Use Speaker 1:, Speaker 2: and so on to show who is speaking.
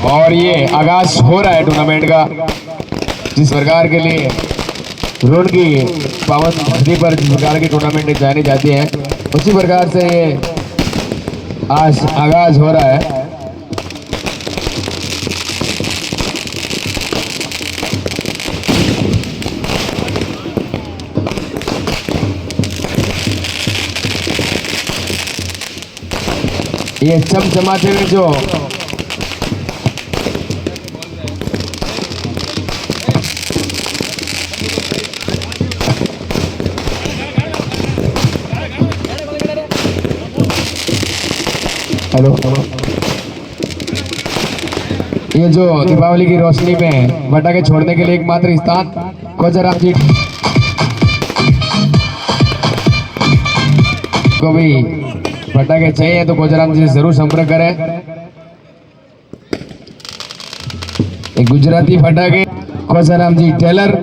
Speaker 1: और ये आगाज हो रहा है टूर्नामेंट का, जिस प्रकार के लिए रोड की पावन धरती पर जिस प्रकार की टूर्नामेंट जानी जाती है, उसी प्रकार से ये आज आगाज हो रहा है। ये चमचमाते हुए जो हेलो ये जो दीपावली की रोशनी में पटाखे छोड़ने के लिए एकमात्र स्थान कोचराम जी को भी पटाखे चाहिए तो कोचराम जी से जरूर संपर्क करें। एक गुजराती फटाके कोचराम जी टेलर